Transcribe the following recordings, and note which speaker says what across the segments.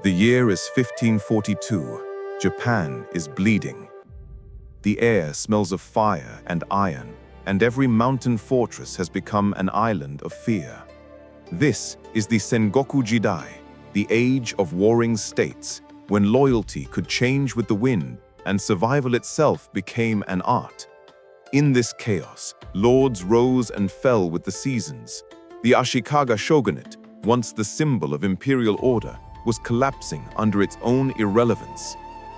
Speaker 1: The year is 1542. Japan is bleeding. The air smells of fire and iron, and every mountain fortress has become an island of fear. This is the Sengoku Jidai, the age of warring states, when loyalty could change with the wind and survival itself became an art. In this chaos, lords rose and fell with the seasons. The Ashikaga shogunate, once the symbol of imperial order, was collapsing under its own irrelevance.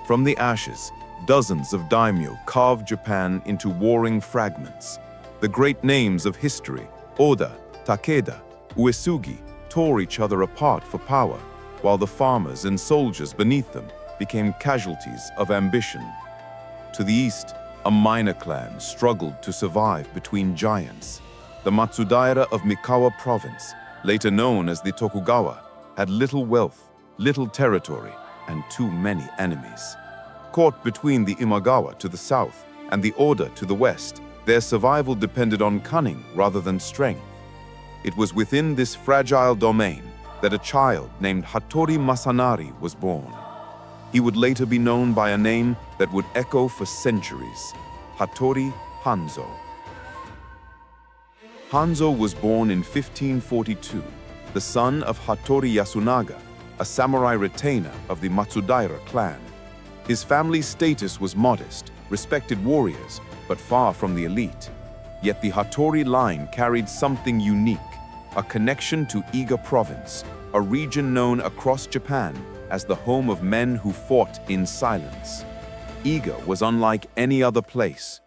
Speaker 1: From the ashes, dozens of daimyo carved Japan into warring fragments. The great names of history, Oda, Takeda, Uesugi, tore each other apart for power, while the farmers and soldiers beneath them became casualties of ambition. To the east, a minor clan struggled to survive between giants. The Matsudaira of Mikawa province, later known as the Tokugawa, had little wealth, little territory, and too many enemies. Caught between the Imagawa to the south and the Oda to the west, their survival depended on cunning rather than strength. It was within this fragile domain that a child named Hattori Masanari was born. He would later be known by a name that would echo for centuries: Hattori Hanzō. Hanzō was born in 1542, the son of Hattori Yasunaga, a samurai retainer of the Matsudaira clan. His family's status was modest, respected warriors, but far from the elite. Yet the Hattori line carried something unique, a connection to Iga province, a region known across Japan as the home of men who fought in silence. Iga was unlike any other place.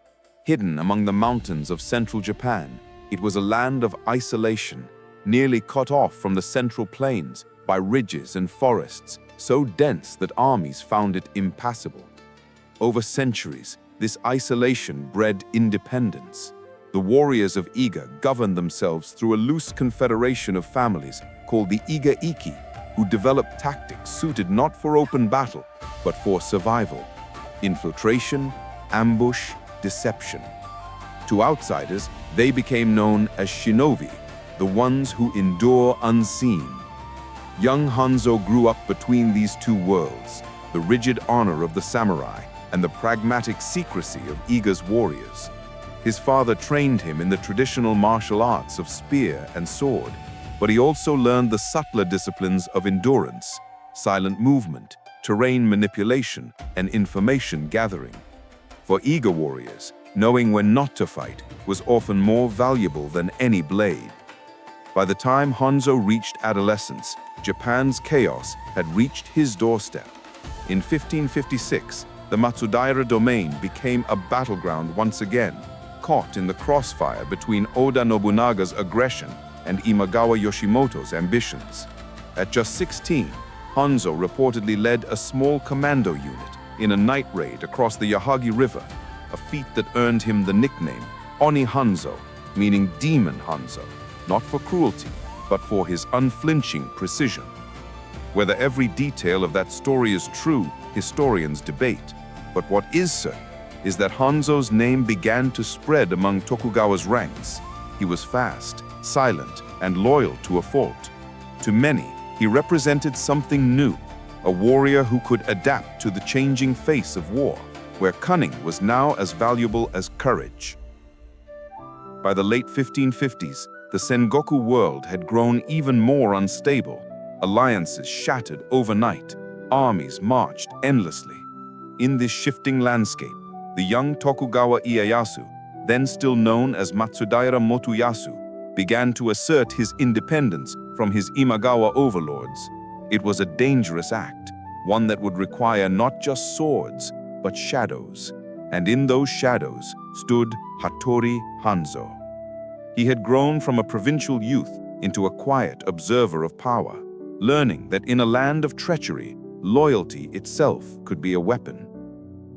Speaker 1: Hidden among the mountains of central Japan, it was a land of isolation, nearly cut off from the central plains by ridges and forests so dense that armies found it impassable. Over centuries, this isolation bred independence. The warriors of Iga governed themselves through a loose confederation of families called the Iga-iki, who developed tactics suited not for open battle, but for survival: infiltration, ambush, deception. To outsiders, they became known as shinobi, the ones who endure unseen. Young Hanzō grew up between these two worlds, the rigid honor of the samurai and the pragmatic secrecy of Iga's warriors. His father trained him in the traditional martial arts of spear and sword, but he also learned the subtler disciplines of endurance, silent movement, terrain manipulation, and information gathering. For Iga warriors, knowing when not to fight was often more valuable than any blade. By the time Hanzō reached adolescence, Japan's chaos had reached his doorstep. In 1556, the Matsudaira domain became a battleground once again, caught in the crossfire between Oda Nobunaga's aggression and Imagawa Yoshimoto's ambitions. At just 16, Hanzō reportedly led a small commando unit in a night raid across the Yahagi River, a feat that earned him the nickname Oni Hanzō, meaning Demon Hanzō, not for cruelty, but for his unflinching precision. Whether every detail of that story is true, historians debate, but what is certain is that Hanzō's name began to spread among Tokugawa's ranks. He was fast, silent, and loyal to a fault. To many, he represented something new, a warrior who could adapt to the changing face of war, where cunning was now as valuable as courage. By the late 1550s, the Sengoku world had grown even more unstable. Alliances shattered overnight. Armies marched endlessly. In this shifting landscape, the young Tokugawa Ieyasu, then still known as Matsudaira Motoyasu, began to assert his independence from his Imagawa overlords. It was a dangerous act, one that would require not just swords, but shadows. And in those shadows stood Hattori Hanzō. He had grown from a provincial youth into a quiet observer of power, learning that in a land of treachery, loyalty itself could be a weapon.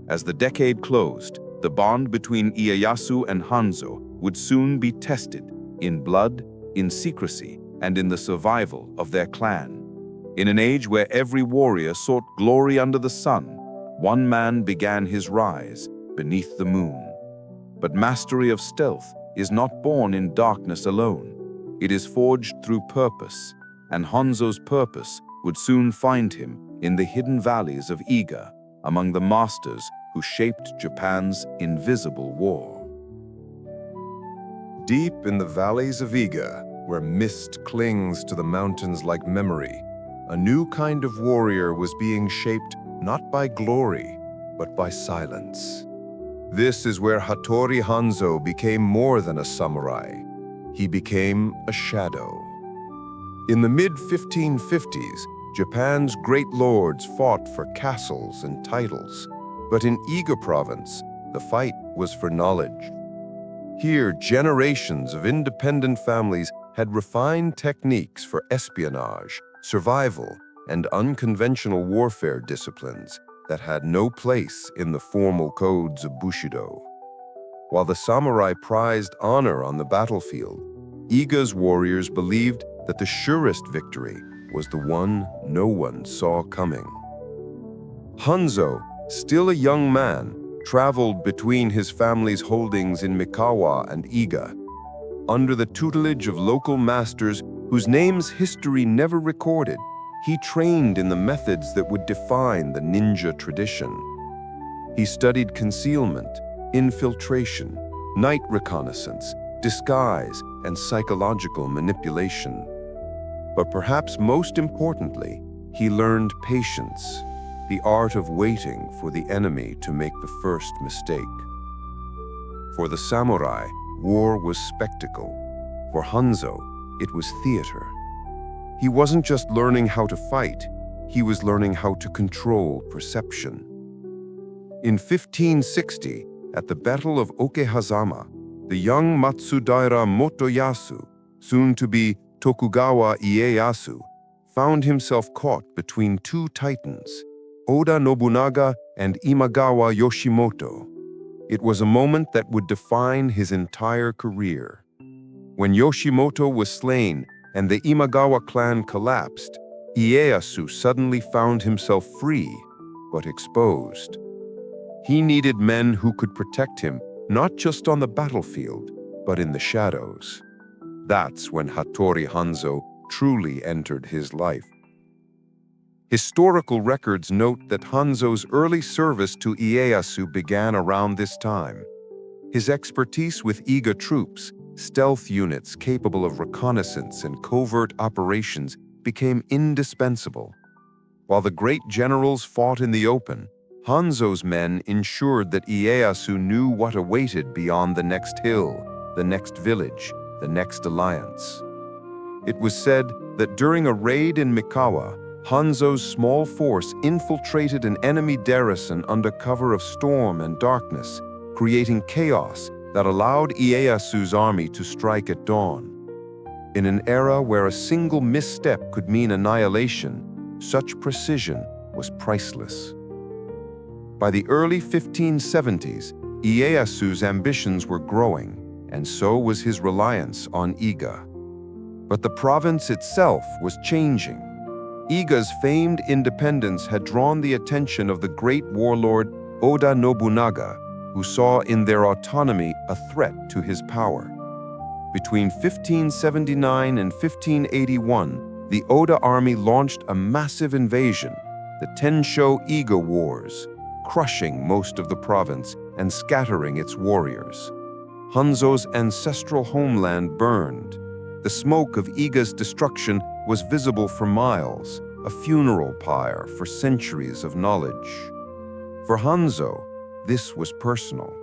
Speaker 1: As the decade closed, the bond between Ieyasu and Hanzō would soon be tested in blood, in secrecy, and in the survival of their clan. In an age where every warrior sought glory under the sun, one man began his rise beneath the moon. But mastery of stealth is not born in darkness alone. It is forged through purpose, and Hanzō's purpose would soon find him in the hidden valleys of Iga, among the masters who shaped Japan's invisible war.
Speaker 2: Deep in the valleys of Iga, where mist clings to the mountains like memory, a new kind of warrior was being shaped not by glory, but by silence. This is where Hattori Hanzō became more than a samurai. He became a shadow. In the mid-1550s, Japan's great lords fought for castles and titles, but in Iga province, the fight was for knowledge. Here, generations of independent families had refined techniques for espionage, survival, and unconventional warfare disciplines that had no place in the formal codes of Bushido. While the samurai prized honor on the battlefield, Iga's warriors believed that the surest victory was the one no one saw coming. Hanzō, still a young man, traveled between his family's holdings in Mikawa and Iga. Under the tutelage of local masters whose names history never recorded, he trained in the methods that would define the ninja tradition. He studied concealment, infiltration, night reconnaissance, disguise, and psychological manipulation. But perhaps most importantly, he learned patience, the art of waiting for the enemy to make the first mistake. For the samurai, war was spectacle. For Hanzō, it was theater. He wasn't just learning how to fight, he was learning how to control perception. In 1560, at the Battle of Okehazama, the young Matsudaira Motoyasu, soon to be Tokugawa Ieyasu, found himself caught between two titans, Oda Nobunaga and Imagawa Yoshimoto. It was a moment that would define his entire career. When Yoshimoto was slain and the Imagawa clan collapsed, Ieyasu suddenly found himself free, but exposed. He needed men who could protect him, not just on the battlefield, but in the shadows. That's when Hattori Hanzō truly entered his life. Historical records note that Hanzō's early service to Ieyasu began around this time. His expertise with Iga troops, stealth units capable of reconnaissance and covert operations, became indispensable. While the great generals fought in the open, Hanzō's men ensured that Ieyasu knew what awaited beyond the next hill, the next village, the next alliance. It was said that during a raid in Mikawa, Hanzō's small force infiltrated an enemy garrison under cover of storm and darkness, creating chaos that allowed Ieyasu's army to strike at dawn. In an era where a single misstep could mean annihilation, such precision was priceless. By the early 1570s, Ieyasu's ambitions were growing, and so was his reliance on Iga. But the province itself was changing. Iga's famed independence had drawn the attention of the great warlord Oda Nobunaga, who saw in their autonomy a threat to his power. Between 1579 and 1581, the Oda army launched a massive invasion, the Tensho Iga Wars, crushing most of the province and scattering its warriors. Hanzō's ancestral homeland burned. The smoke of Iga's destruction was visible for miles, a funeral pyre for centuries of knowledge. For Hanzō, this was personal.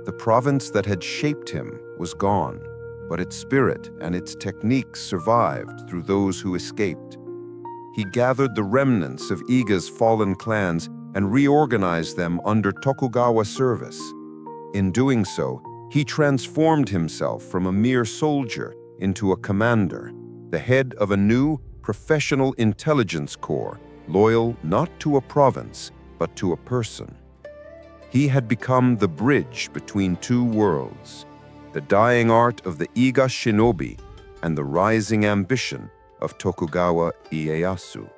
Speaker 2: The province that had shaped him was gone, but its spirit and its techniques survived through those who escaped. He gathered the remnants of Iga's fallen clans and reorganized them under Tokugawa service. In doing so, he transformed himself from a mere soldier into a commander, the head of a new professional intelligence corps, loyal not to a province, but to a person. He had become the bridge between two worlds, the dying art of the Iga shinobi and the rising ambition of Tokugawa Ieyasu.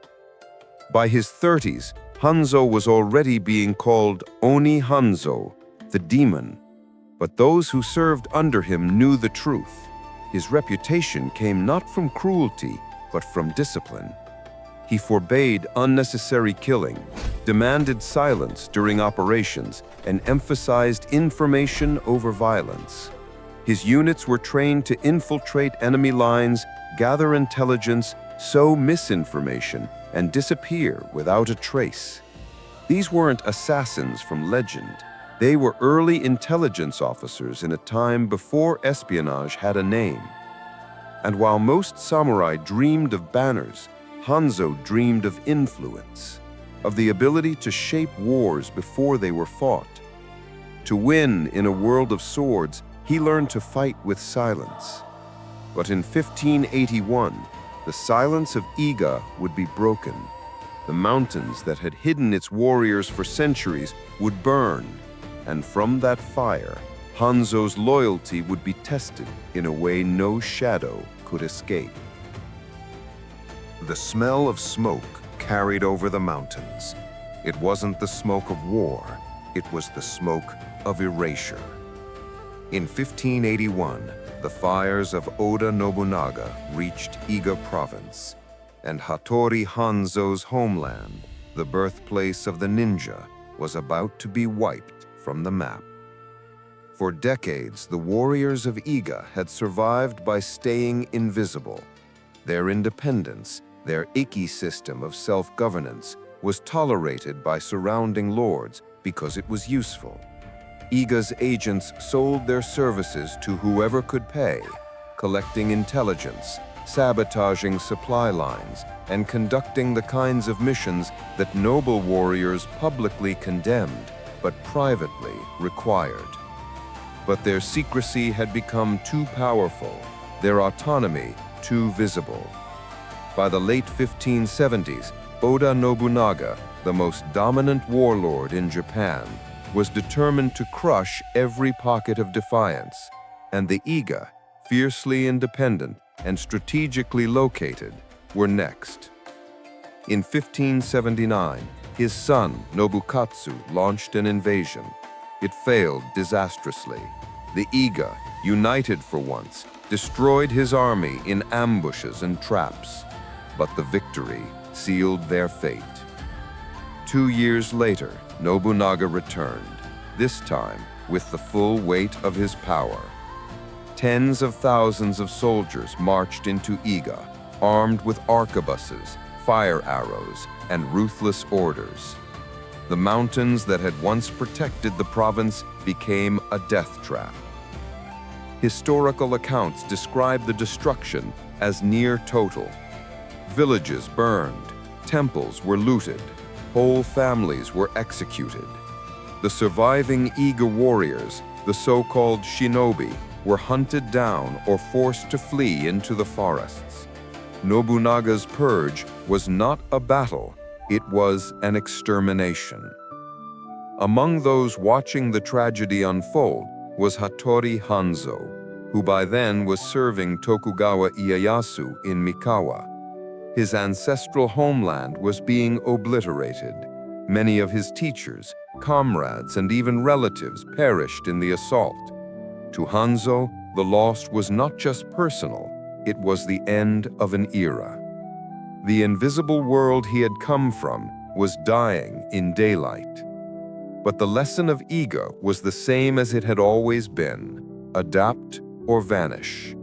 Speaker 2: By his 30s, Hanzō was already being called Oni Hanzō, the demon, but those who served under him knew the truth. His reputation came not from cruelty, but from discipline. He forbade unnecessary killing, demanded silence during operations, and emphasized information over violence. His units were trained to infiltrate enemy lines, gather intelligence, sow misinformation, and disappear without a trace. These weren't assassins from legend. They were early intelligence officers in a time before espionage had a name. And while most samurai dreamed of banners, Hanzō dreamed of influence, of the ability to shape wars before they were fought. To win in a world of swords, he learned to fight with silence. But in 1581, the silence of Iga would be broken. The mountains that had hidden its warriors for centuries would burn, and from that fire, Hanzō's loyalty would be tested in a way no shadow could escape. The smell of smoke carried over the mountains. It wasn't the smoke of war, it was the smoke of erasure. In 1581, the fires of Oda Nobunaga reached Iga province, and Hattori Hanzō's homeland, the birthplace of the ninja, was about to be wiped from the map. For decades, the warriors of Iga had survived by staying invisible. Their independence, their Iki system of self-governance, was tolerated by surrounding lords because it was useful. Iga's agents sold their services to whoever could pay, collecting intelligence, sabotaging supply lines, and conducting the kinds of missions that noble warriors publicly condemned, but privately required. But their secrecy had become too powerful, their autonomy too visible. By the late 1570s, Oda Nobunaga, the most dominant warlord in Japan, was determined to crush every pocket of defiance, and the Iga, fiercely independent and strategically located, were next. In 1579, his son, Nobukatsu, launched an invasion. It failed disastrously. The Iga, united for once, destroyed his army in ambushes and traps, but the victory sealed their fate. 2 years later, Nobunaga returned, this time with the full weight of his power. Tens of thousands of soldiers marched into Iga, armed with arquebuses, fire arrows, and ruthless orders. The mountains that had once protected the province became a death trap. Historical accounts describe the destruction as near total. Villages burned, temples were looted, whole families were executed. The surviving Iga warriors, the so-called shinobi, were hunted down or forced to flee into the forests. Nobunaga's purge was not a battle, it was an extermination. Among those watching the tragedy unfold was Hattori Hanzō, who by then was serving Tokugawa Ieyasu in Mikawa. His ancestral homeland was being obliterated. Many of his teachers, comrades, and even relatives perished in the assault. To Hanzō, the loss was not just personal, it was the end of an era. The invisible world he had come from was dying in daylight. But the lesson of Iga was the same as it had always been: adapt or vanish.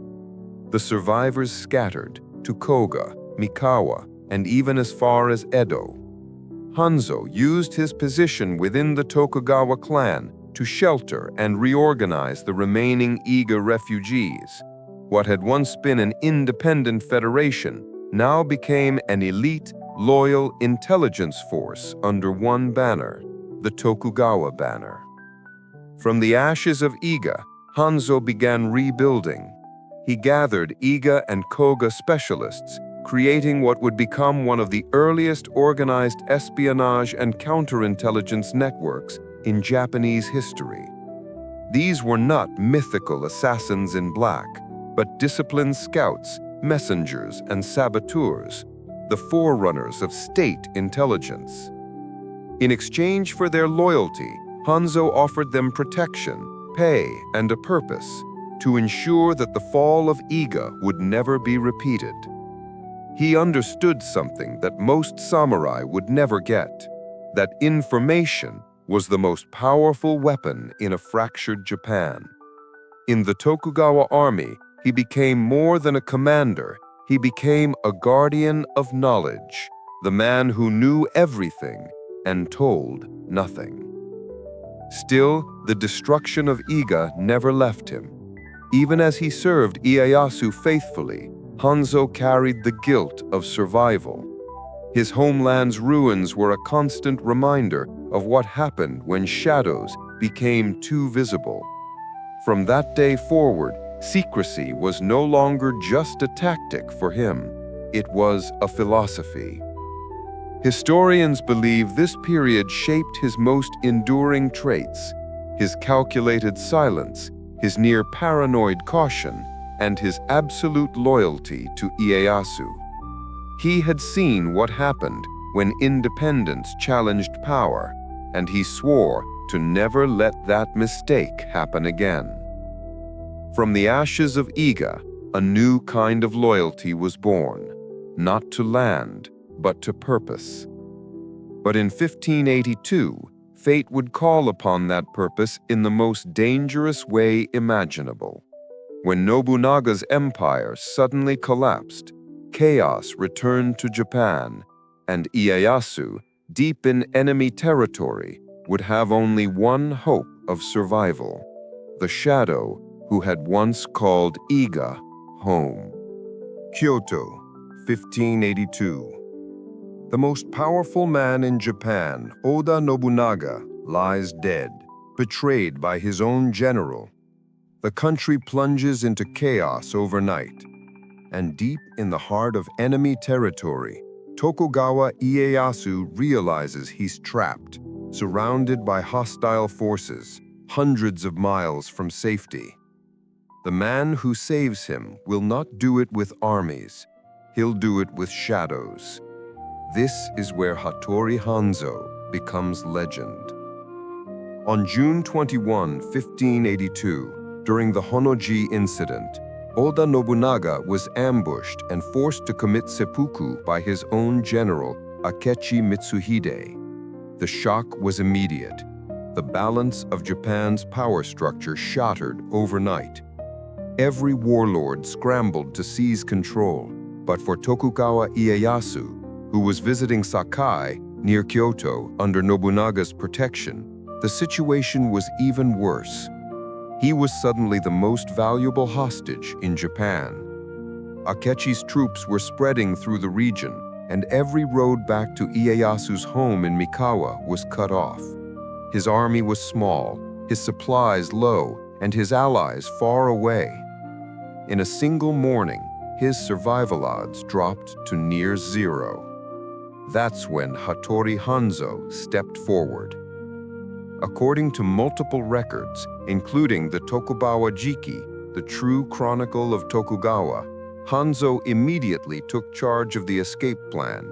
Speaker 2: The survivors scattered to Koga, Mikawa, and even as far as Edo. Hanzō used his position within the Tokugawa clan to shelter and reorganize the remaining Iga refugees. What had once been an independent federation now became an elite, loyal intelligence force under one banner, the Tokugawa banner. From the ashes of Iga, Hanzō began rebuilding. He gathered Iga and Koga specialists, creating what would become one of the earliest organized espionage and counterintelligence networks in Japanese history. These were not mythical assassins in black, but disciplined scouts, messengers, and saboteurs, the forerunners of state intelligence. In exchange for their loyalty, Hanzō offered them protection, pay, and a purpose to ensure that the fall of Iga would never be repeated. He understood something that most samurai would never get, that information was the most powerful weapon in a fractured Japan. In the Tokugawa army, he became more than a commander. He became a guardian of knowledge, the man who knew everything and told nothing. Still, the destruction of Iga never left him. Even as he served Ieyasu faithfully, Hanzō carried the guilt of survival. His homeland's ruins were a constant reminder of what happened when shadows became too visible. From that day forward, secrecy was no longer just a tactic for him. It was a philosophy. Historians believe this period shaped his most enduring traits: his calculated silence, his near-paranoid caution, and his absolute loyalty to Ieyasu. He had seen what happened when independence challenged power, and he swore to never let that mistake happen again. From the ashes of Iga, a new kind of loyalty was born, not to land, but to purpose. But in 1582, fate would call upon that purpose in the most dangerous way imaginable. When Nobunaga's empire suddenly collapsed, chaos returned to Japan, and Ieyasu, deep in enemy territory, would have only one hope of survival: the shadow who had once called Iga home. Kyoto, 1582. The most powerful man in Japan, Oda Nobunaga, lies dead, betrayed by his own general. The country plunges into chaos overnight, and deep in the heart of enemy territory, Tokugawa Ieyasu realizes he's trapped, surrounded by hostile forces, hundreds of miles from safety. The man who saves him will not do it with armies. He'll do it with shadows. This is where Hattori Hanzō becomes legend. On June 21, 1582, during the Honnō-ji incident, Oda Nobunaga was ambushed and forced to commit seppuku by his own general, Akechi Mitsuhide. The shock was immediate. The balance of Japan's power structure shattered overnight. Every warlord scrambled to seize control, but for Tokugawa Ieyasu, who was visiting Sakai near Kyoto under Nobunaga's protection, the situation was even worse. He was suddenly the most valuable hostage in Japan. Akechi's troops were spreading through the region, and every road back to Ieyasu's home in Mikawa was cut off. His army was small, his supplies low, and his allies far away. In a single morning, his survival odds dropped to near zero. That's when Hattori Hanzō stepped forward. According to multiple records, including the Tokugawa Jiki, the true chronicle of Tokugawa, Hanzō immediately took charge of the escape plan.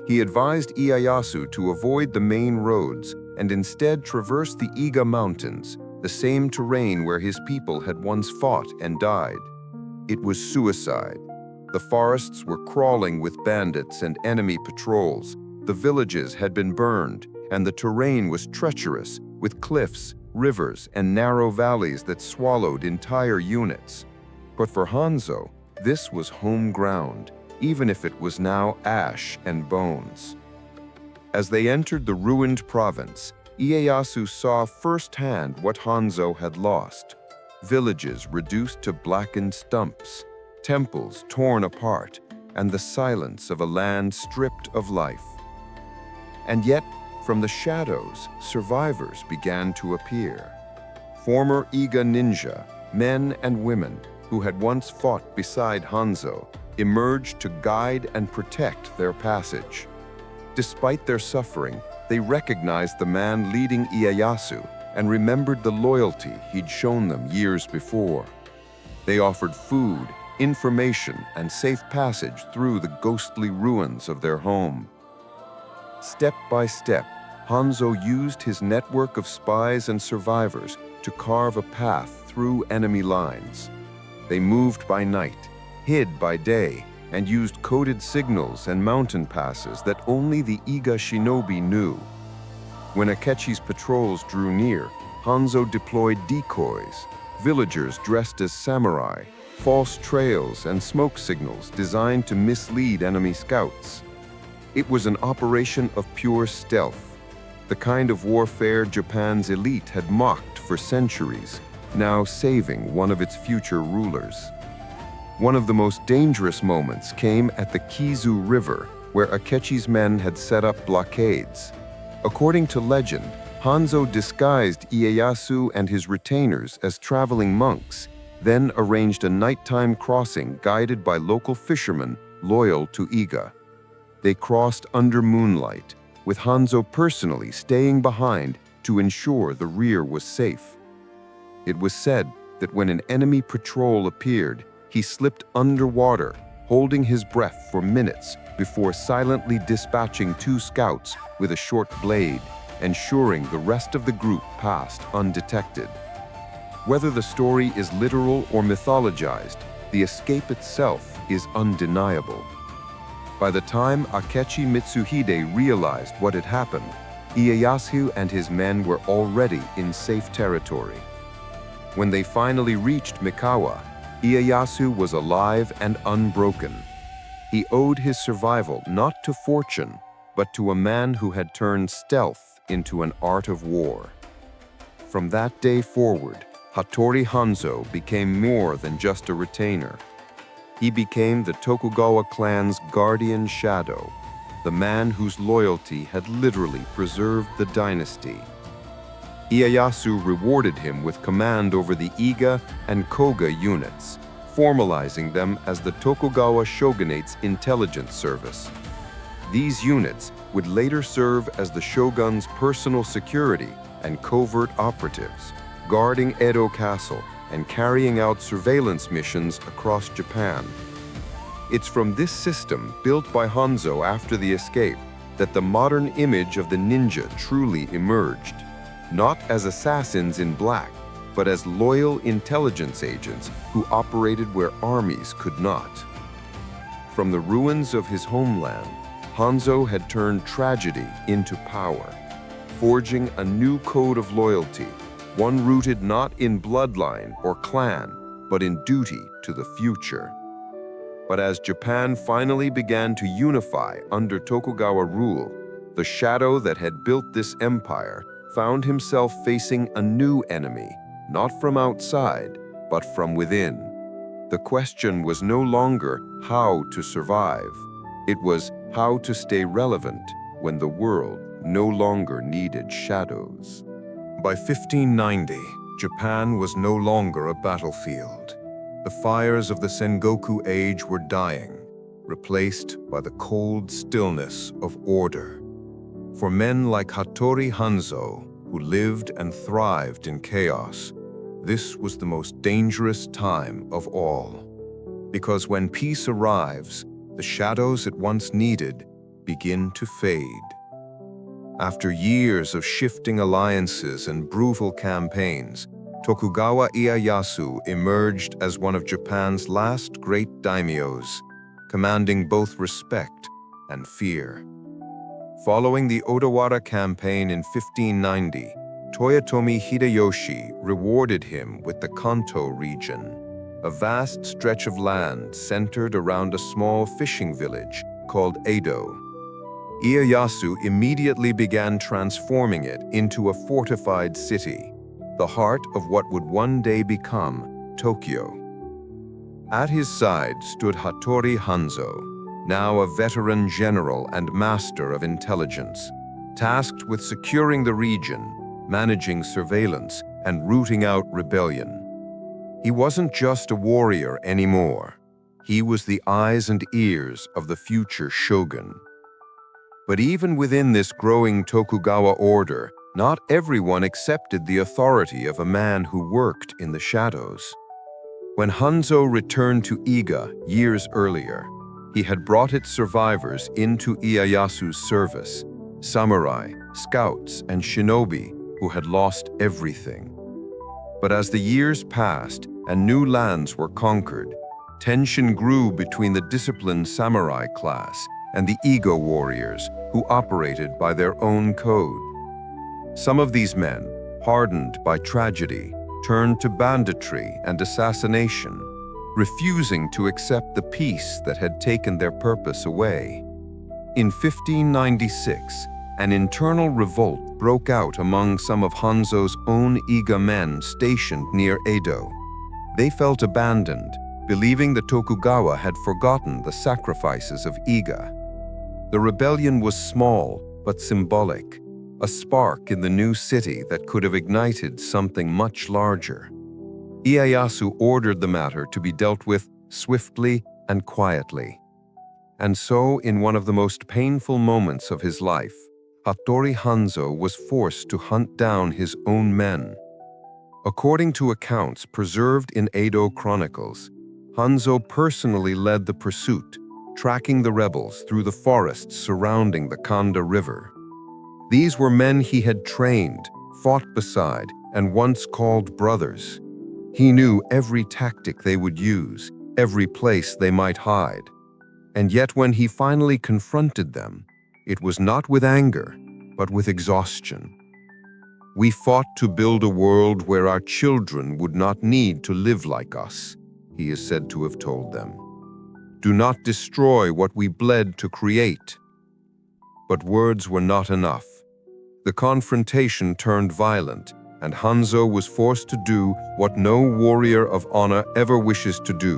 Speaker 2: He advised Ieyasu to avoid the main roads and instead traverse the Iga Mountains, the same terrain where his people had once fought and died. It was suicide. The forests were crawling with bandits and enemy patrols. The villages had been burned, and the terrain was treacherous, with cliffs, rivers, and narrow valleys that swallowed entire units. But for Hanzō, this was home ground, even if it was now ash and bones. As they entered the ruined province, Ieyasu saw firsthand what Hanzō had lost: villages reduced to blackened stumps, temples torn apart, and the silence of a land stripped of life. And yet, from the shadows, survivors began to appear. Former Iga ninja, men and women who had once fought beside Hanzō, emerged to guide and protect their passage. Despite their suffering, they recognized the man leading Ieyasu and remembered the loyalty he'd shown them years before. They offered food, information, and safe passage through the ghostly ruins of their home. Step by step, Hanzō used his network of spies and survivors to carve a path through enemy lines. They moved by night, hid by day, and used coded signals and mountain passes that only the Iga shinobi knew. When Akechi's patrols drew near, Hanzō deployed decoys, villagers dressed as samurai, false trails, and smoke signals designed to mislead enemy scouts. It was an operation of pure stealth, the kind of warfare Japan's elite had mocked for centuries, now saving one of its future rulers. One of the most dangerous moments came at the Kizu River, where Akechi's men had set up blockades. According to legend, Hanzō disguised Ieyasu and his retainers as traveling monks, then arranged a nighttime crossing guided by local fishermen loyal to Iga. They crossed under moonlight, with Hanzō personally staying behind to ensure the rear was safe. It was said that when an enemy patrol appeared, he slipped underwater, holding his breath for minutes before silently dispatching 2 scouts with a short blade, ensuring the rest of the group passed undetected. Whether the story is literal or mythologized, the escape itself is undeniable. By the time Akechi Mitsuhide realized what had happened, Ieyasu and his men were already in safe territory. When they finally reached Mikawa, Ieyasu was alive and unbroken. He owed his survival not to fortune, but to a man who had turned stealth into an art of war. From that day forward, Hattori Hanzō became more than just a retainer. He became the Tokugawa clan's guardian shadow, the man whose loyalty had literally preserved the dynasty. Ieyasu rewarded him with command over the Iga and Koga units, formalizing them as the Tokugawa shogunate's intelligence service. These units would later serve as the shogun's personal security and covert operatives, guarding Edo Castle and carrying out surveillance missions across Japan. It's from this system, built by Hanzō after the escape, that the modern image of the ninja truly emerged, not as assassins in black, but as loyal intelligence agents who operated where armies could not. From the ruins of his homeland, Hanzō had turned tragedy into power, forging a new code of loyalty, one rooted not in bloodline or clan, but in duty to the future. But as Japan finally began to unify under Tokugawa rule, the shadow that had built this empire found himself facing a new enemy, not from outside, but from within. The question was no longer how to survive. It was how to stay relevant when the world no longer needed shadows.
Speaker 1: By 1590, Japan was no longer a battlefield. The fires of the Sengoku age were dying, replaced by the cold stillness of order. For men like Hattori Hanzō, who lived and thrived in chaos, this was the most dangerous time of all. Because when peace arrives, the shadows it once needed begin to fade. After years of shifting alliances and brutal campaigns, Tokugawa Ieyasu emerged as one of Japan's last great daimyos, commanding both respect and fear. Following the Odawara campaign in 1590, Toyotomi Hideyoshi rewarded him with the Kanto region, a vast stretch of land centered around a small fishing village called Edo. Ieyasu immediately began transforming it into a fortified city, the heart of what would one day become Tokyo. At his side stood Hattori Hanzō, now a veteran general and master of intelligence, tasked with securing the region, managing surveillance, and rooting out rebellion. He wasn't just a warrior anymore. He was the eyes and ears of the future shogun. But even within this growing Tokugawa order, not everyone accepted the authority of a man who worked in the shadows. When Hanzō returned to Iga years earlier, he had brought its survivors into Ieyasu's service, samurai, scouts, and shinobi who had lost everything. But as the years passed and new lands were conquered,
Speaker 2: tension grew between the disciplined samurai class and the ego warriors who operated by their own code. Some of these men, hardened by tragedy, turned to banditry and assassination, refusing to accept the peace that had taken their purpose away. In 1596, an internal revolt broke out among some of Hanzo's own Iga men stationed near Edo. They felt abandoned, believing the Tokugawa had forgotten the sacrifices of Iga. The rebellion was small but symbolic, a spark in the new city that could have ignited something much larger. Ieyasu ordered the matter to be dealt with swiftly and quietly. And so, in one of the most painful moments of his life, Hattori Hanzō was forced to hunt down his own men. According to accounts preserved in Edo chronicles, Hanzō personally led the pursuit, tracking the rebels through the forests surrounding the Kanda River. These were men he had trained, fought beside, and once called brothers. He knew every tactic they would use, every place they might hide. And yet when he finally confronted them, it was not with anger, but with exhaustion. "We fought to build a world where our children would not need to live like us," he is said to have told them. "Do not destroy what we bled to create." But words were not enough. The confrontation turned violent, and Hanzō was forced to do what no warrior of honor ever wishes to do: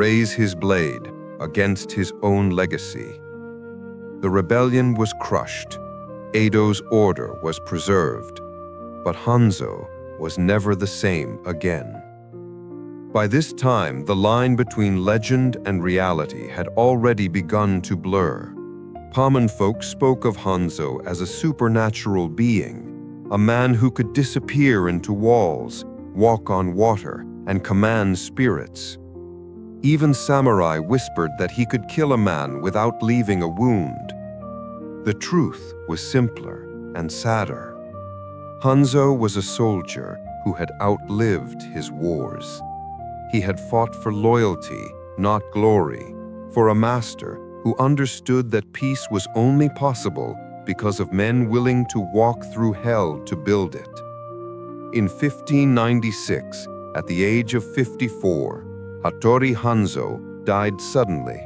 Speaker 2: raise his blade against his own legacy. The rebellion was crushed. Edo's order was preserved. But Hanzō was never the same again. By this time, the line between legend and reality had already begun to blur. Common folk spoke of Hanzō as a supernatural being, a man who could disappear into walls, walk on water, and command spirits. Even samurai whispered that he could kill a man without leaving a wound. The truth was simpler and sadder. Hanzō was a soldier who had outlived his wars. He had fought for loyalty, not glory, for a master who understood that peace was only possible because of men willing to walk through hell to build it. In 1596, at the age of 54, Hattori Hanzō died suddenly,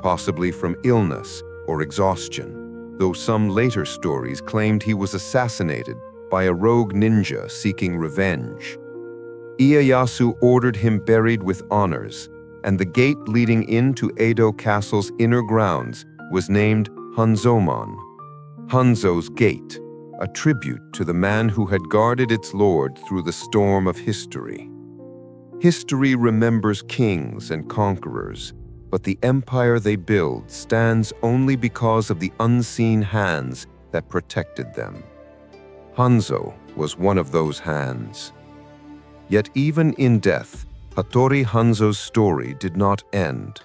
Speaker 2: possibly from illness or exhaustion, though some later stories claimed he was assassinated by a rogue ninja seeking revenge. Ieyasu ordered him buried with honors, and the gate leading into Edo Castle's inner grounds was named Hanzōman, Hanzō's Gate, a tribute to the man who had guarded its lord through the storm of history. History remembers kings and conquerors, but the empire they build stands only because of the unseen hands that protected them. Hanzō was one of those hands. Yet even in death, Hattori Hanzō's story did not end.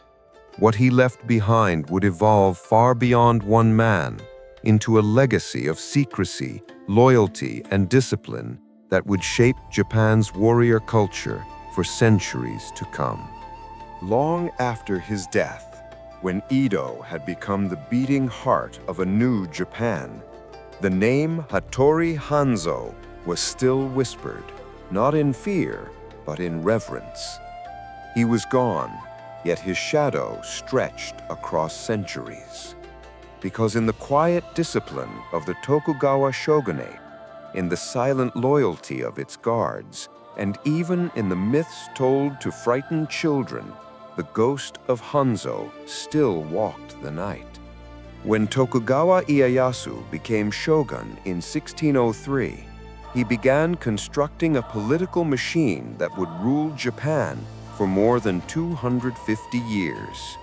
Speaker 2: What he left behind would evolve far beyond one man into a legacy of secrecy, loyalty, and discipline that would shape Japan's warrior culture for centuries to come.
Speaker 1: Long after his death, when Edo had become the beating heart of a new Japan, the name Hattori Hanzō was still whispered, not in fear, but in reverence. He was gone, yet his shadow stretched across centuries. Because in the quiet discipline of the Tokugawa shogunate, in the silent loyalty of its guards, and even in the myths told to frighten children, the ghost of Hanzō still walked the night. When Tokugawa Ieyasu became shogun in 1603, he began constructing a political machine that would rule Japan for more than 250 years.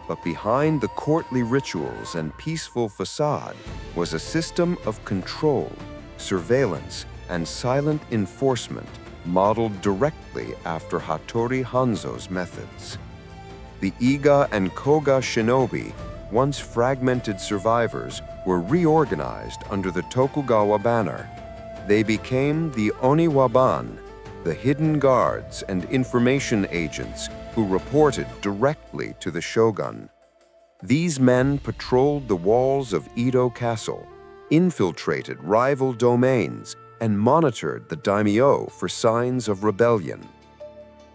Speaker 1: But behind the courtly rituals and peaceful facade was a system of control, surveillance, and silent enforcement modeled directly after Hattori Hanzō's methods. The Iga and Koga shinobi, once fragmented survivors, were reorganized under the Tokugawa banner. They became the Oniwaban, the hidden guards and information agents
Speaker 2: who reported directly to the shogun. These men patrolled the walls of Edo Castle, infiltrated rival domains, and monitored the daimyo for signs of rebellion.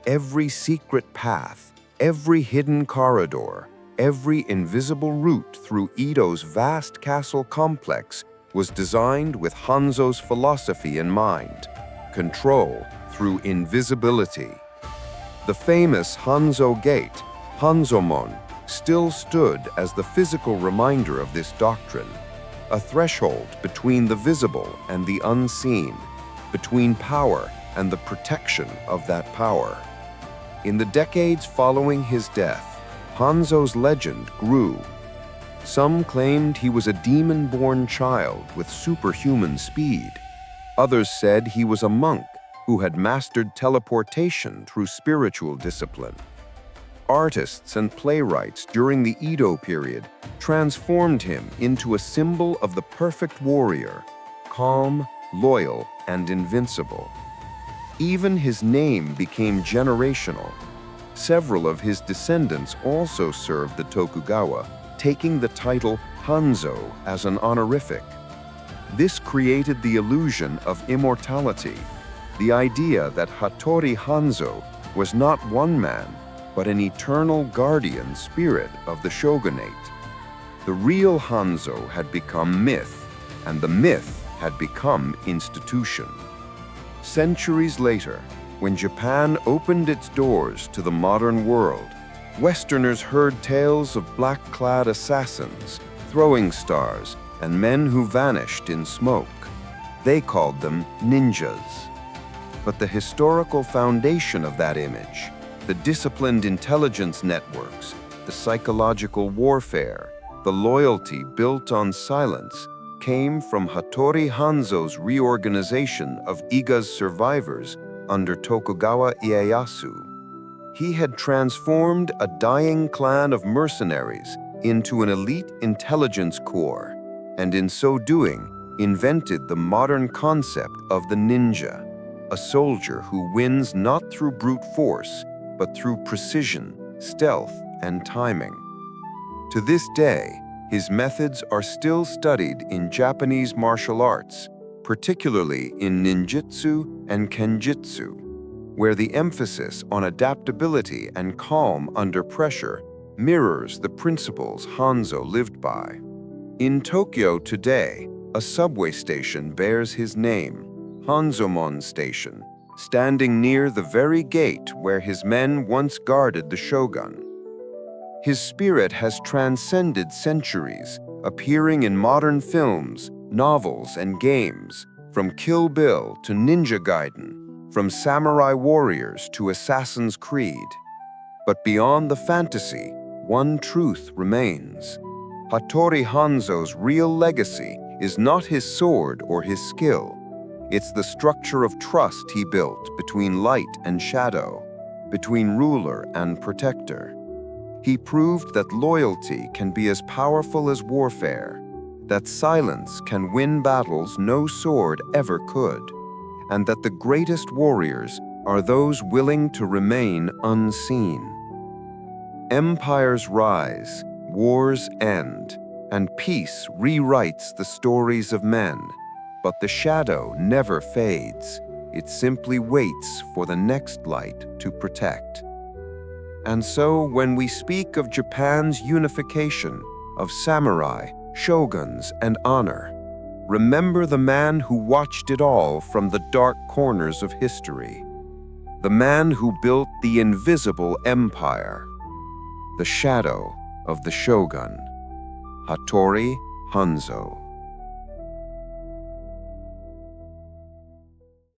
Speaker 2: Every secret path, every hidden corridor, every invisible route through Edo's vast castle complex was designed with Hanzo's philosophy in mind: control through invisibility. The famous Hanzo Gate, Hanzomon, still stood as the physical reminder of this doctrine, a threshold between the visible and the unseen, between power and the protection of that power. In the decades following his death, Hanzo's legend grew. Some claimed he was a demon-born child with superhuman speed. Others said he was a monk who had mastered teleportation through spiritual discipline. Artists and playwrights during the Edo period transformed him into a symbol of the perfect warrior, calm, loyal, and invincible. Even his name became generational. Several of his descendants also served the Tokugawa, taking the title Hanzo as an honorific. This created the illusion of immortality, the idea that Hattori Hanzō was not one man, but an eternal guardian spirit of the shogunate. The real Hanzo had become myth, and the myth had become institution. Centuries later, when Japan opened its doors to the modern world, Westerners heard tales of black-clad assassins, throwing stars, and men who vanished in smoke. They called them ninjas. But the historical foundation of that image, the disciplined intelligence networks, the psychological warfare, the loyalty built on silence, came from Hattori Hanzo's reorganization of Iga's survivors under Tokugawa Ieyasu. He had transformed a dying clan of mercenaries into an elite intelligence corps, and in so doing, invented the modern concept of the ninja, a soldier who wins not through brute force, but through precision, stealth, and timing. To this day, his methods are still studied in Japanese martial arts, particularly in ninjutsu and kenjutsu, where the emphasis on adaptability and calm under pressure mirrors the principles Hanzo lived by. In Tokyo today, a subway station bears his name, Hanzomon Station, standing near the very gate where his men once guarded the shogun. His spirit has transcended centuries, appearing in modern films, novels, and games, from Kill Bill to Ninja Gaiden, from Samurai Warriors to Assassin's Creed. But beyond the fantasy, one truth remains. Hattori Hanzo's real legacy is not his sword or his skill. It's the structure of trust he built between light and shadow, between ruler and protector. He proved that loyalty can be as powerful as warfare, that silence can win battles no sword ever could, and that the greatest warriors are those willing to remain unseen. Empires rise, wars end, and peace rewrites the stories of men. But the shadow never fades. It simply waits for the next light to protect. And so, when we speak of Japan's unification, of samurai, shoguns, and honor, remember the man who watched it all from the dark corners of history. The man who built the invisible empire. The shadow of the shogun. Hattori Hanzō.